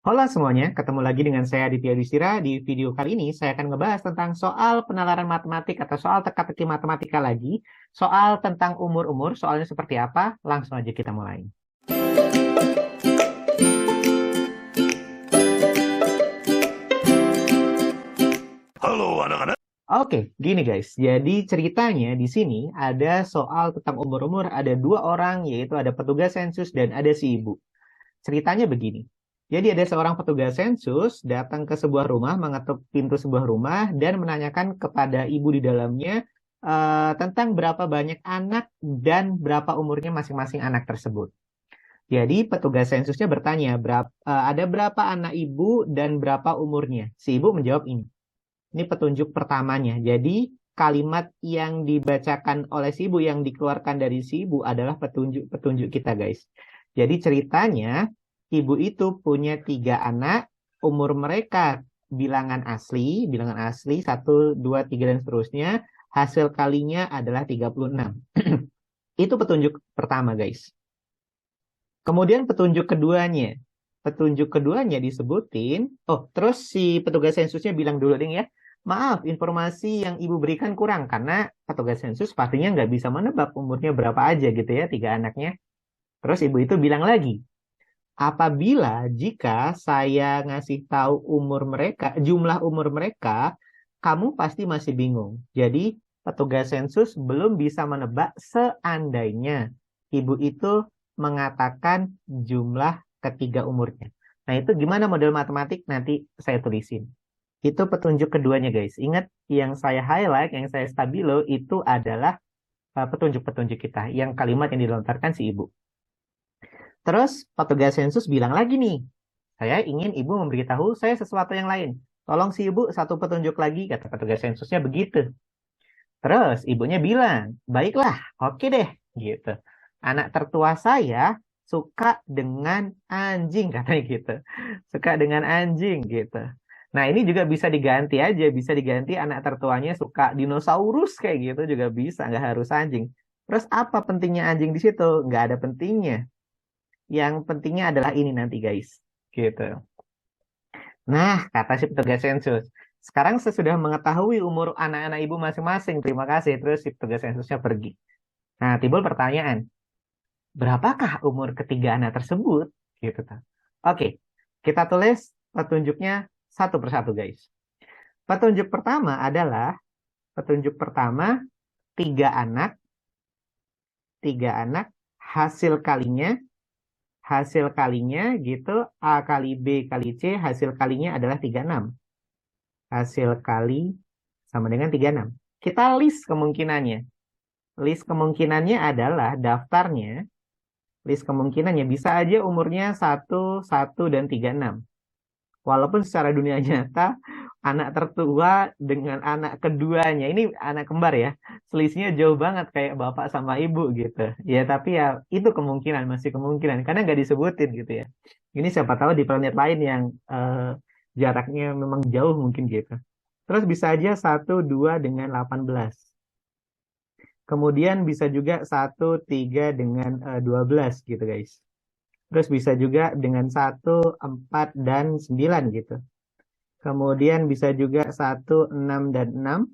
Halo semuanya, ketemu lagi dengan saya Aditya Yudhistira. Di video kali ini saya akan ngebahas tentang soal penalaran matematik atau soal teka-teki matematika lagi. Soal tentang umur-umur, soalnya seperti apa? Langsung aja kita mulai. Halo anak-anak. Oke, gini guys. Jadi ceritanya di sini ada soal tentang umur-umur, ada dua orang, yaitu ada petugas sensus dan ada si ibu. Ceritanya begini. Jadi ada seorang petugas sensus datang ke sebuah rumah, mengetuk pintu sebuah rumah dan menanyakan kepada ibu di dalamnya tentang berapa banyak anak dan berapa umurnya masing-masing anak tersebut. Jadi petugas sensusnya bertanya, ada berapa anak ibu dan berapa umurnya? Si ibu menjawab ini. Ini petunjuk pertamanya. Jadi kalimat yang dibacakan oleh si ibu, yang dikeluarkan dari si ibu adalah petunjuk-petunjuk kita guys. Jadi ceritanya ibu itu punya 3 anak, umur mereka bilangan asli 1, 2, 3 dan seterusnya. Hasil kalinya adalah 36. Itu petunjuk pertama guys. Kemudian petunjuk keduanya. Petunjuk keduanya disebutin. Oh, terus si petugas sensusnya bilang dulu ding ya. Maaf, informasi yang ibu berikan kurang. Karena petugas sensus pastinya nggak bisa menebak umurnya berapa aja gitu ya, 3 anaknya. Terus ibu itu bilang lagi, apabila jika saya ngasih tahu umur mereka, jumlah umur mereka, kamu pasti masih bingung. Jadi petugas sensus belum bisa menebak seandainya ibu itu mengatakan jumlah ketiga umurnya. Nah, itu gimana model matematik nanti saya tulisin. Itu petunjuk keduanya guys. Ingat yang saya highlight, yang saya stabilo itu adalah petunjuk-petunjuk kita, yang kalimat yang dilontarkan si ibu. Terus petugas sensus bilang lagi nih, saya ingin ibu memberitahu saya sesuatu yang lain. Tolong si ibu satu petunjuk lagi, kata petugas sensusnya begitu. Terus ibunya bilang, baiklah, oke deh, gitu. Anak tertua saya suka dengan anjing, katanya gitu. Suka dengan anjing, gitu. Nah, ini juga bisa diganti aja, bisa diganti anak tertuanya suka dinosaurus kayak gitu juga bisa, nggak harus anjing. Terus apa pentingnya anjing di situ? Nggak ada pentingnya. Yang pentingnya adalah ini nanti guys, gitu. Nah, kata si petugas sensus. Sekarang sesudah mengetahui umur anak-anak ibu masing-masing, terima kasih. Terus si petugas sensusnya pergi. Nah, timbul pertanyaan, berapakah umur ketiga anak tersebut? Gitu kan. Oke, kita tulis petunjuknya satu persatu guys. Petunjuk pertama adalah, petunjuk pertama, 3 anak, 3 anak, hasil kalinya gitu, A kali B kali C, hasil kalinya adalah 36. Hasil kali sama dengan 36. Kita list kemungkinannya. List kemungkinannya adalah daftarnya. List kemungkinannya bisa aja umurnya 1, 1, dan 36. Walaupun secara dunia nyata, anak tertua dengan anak keduanya, ini anak kembar ya, selisihnya jauh banget kayak bapak sama ibu gitu. Ya, tapi ya itu kemungkinan, masih kemungkinan. Karena nggak disebutin gitu ya. Ini siapa tahu di planet lain yang jaraknya memang jauh mungkin gitu. Terus bisa aja 1, 2 dengan 18. Kemudian bisa juga 1, 3 dengan 12 gitu guys. Terus bisa juga dengan 1, 4 dan 9 gitu. Kemudian bisa juga 1, 6 dan 6.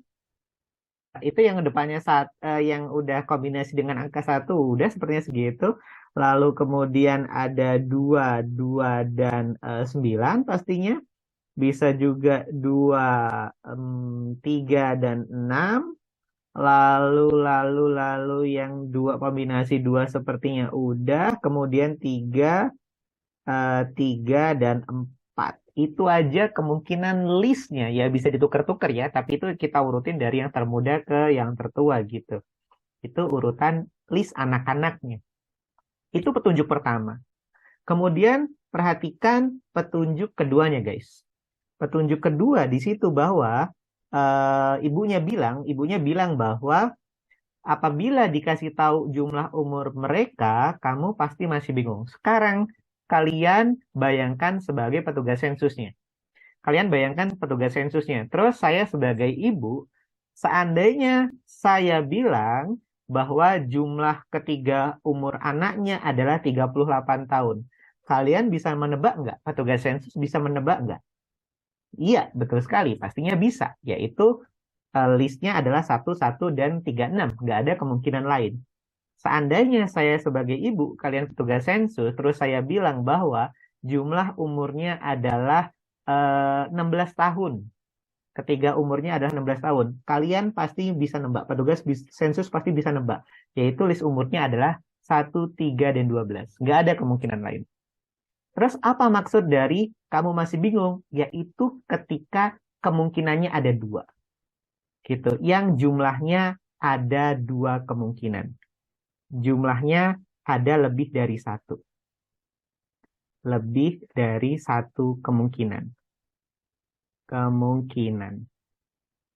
Itu yang depannya yang udah kombinasi dengan angka 1 udah sepertinya segitu. Lalu kemudian ada 2, 2 dan 9 pastinya. Bisa juga 2, 3 dan 6. Lalu yang kombinasi 2 sepertinya udah. Kemudian 3, 3 dan 4. Itu aja kemungkinan listnya. Ya bisa ditukar-tukar ya. Tapi itu kita urutin dari yang termuda ke yang tertua gitu. Itu urutan list anak-anaknya. Itu petunjuk pertama. Kemudian perhatikan petunjuk keduanya guys. Petunjuk kedua di situ bahwa ibunya bilang bahwa apabila dikasih tahu jumlah umur mereka, kamu pasti masih bingung. Sekarang kalian bayangkan sebagai petugas sensusnya. Kalian bayangkan petugas sensusnya. Terus saya sebagai ibu, seandainya saya bilang bahwa jumlah ketiga umur anaknya adalah 38 tahun. Kalian bisa menebak nggak? Petugas sensus bisa menebak nggak? Iya, betul sekali. Pastinya bisa. Yaitu listnya adalah 11 dan 36. Nggak ada kemungkinan lain. Seandainya saya sebagai ibu, kalian petugas sensus, terus saya bilang bahwa jumlah umurnya adalah 16 tahun. Ketiga umurnya adalah 16 tahun. Kalian pasti bisa nebak. Petugas sensus pasti bisa nebak. Yaitu list umurnya adalah 1, 3, dan 12. Nggak ada kemungkinan lain. Terus apa maksud dari kamu masih bingung? Yaitu ketika kemungkinannya ada dua. Gitu. Yang jumlahnya ada dua kemungkinan. Jumlahnya ada lebih dari satu. Lebih dari satu kemungkinan. Kemungkinan.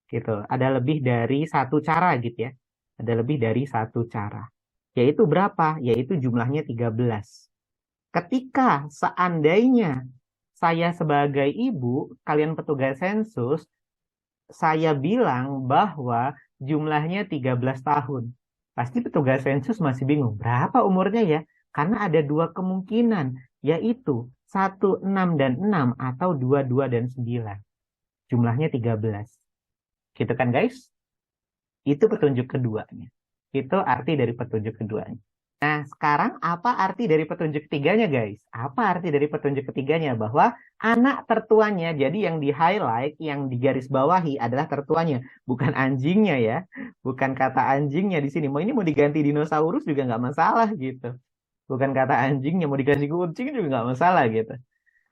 Gitu. Ada lebih dari satu cara gitu ya. Ada lebih dari satu cara. Yaitu berapa? Yaitu jumlahnya 13. Ketika seandainya saya sebagai ibu, kalian petugas sensus, saya bilang bahwa jumlahnya 13 tahun. Pasti petugas sensus masih bingung. Berapa umurnya ya? Karena ada dua kemungkinan, yaitu 1, 6, dan 6 atau 2, 2, dan 9. Jumlahnya 13. Gitu kan guys? Itu petunjuk keduanya. Itu arti dari petunjuk keduanya. Nah, sekarang apa arti dari petunjuk ketiganya, guys? Apa arti dari petunjuk ketiganya? Bahwa anak tertuanya, jadi yang di-highlight, yang digarisbawahi adalah tertuanya, bukan anjingnya ya. Bukan kata anjingnya di sini. Mau ini mau diganti dinosaurus juga nggak masalah gitu. Bukan kata anjingnya, mau dikasih kucing juga nggak masalah gitu.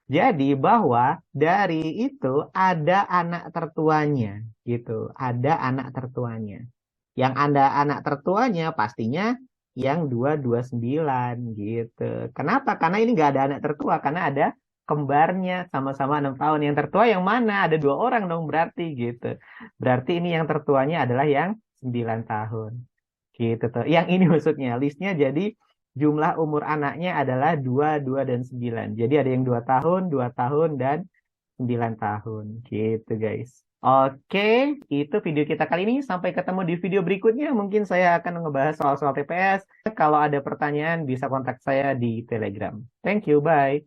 Jadi bahwa dari itu ada anak tertuanya gitu. Ada anak tertuanya. Yang ada anak tertuanya pastinya yang 229 gitu. Kenapa? Karena ini nggak ada anak tertua, karena ada kembarnya sama-sama 6 tahun. Yang tertua yang mana? Ada 2 orang dong berarti gitu. Berarti ini yang tertuanya adalah yang 9 tahun. Gitu tuh. Yang ini maksudnya listnya jadi jumlah umur anaknya adalah 2, 2, dan 9. Jadi ada yang 2 tahun, 2 tahun, dan 9 tahun. Gitu guys. Oke, itu video kita kali ini. Sampai ketemu di video berikutnya. Mungkin saya akan ngebahas soal-soal TPS. Kalau ada pertanyaan bisa kontak saya di Telegram. Thank you, bye.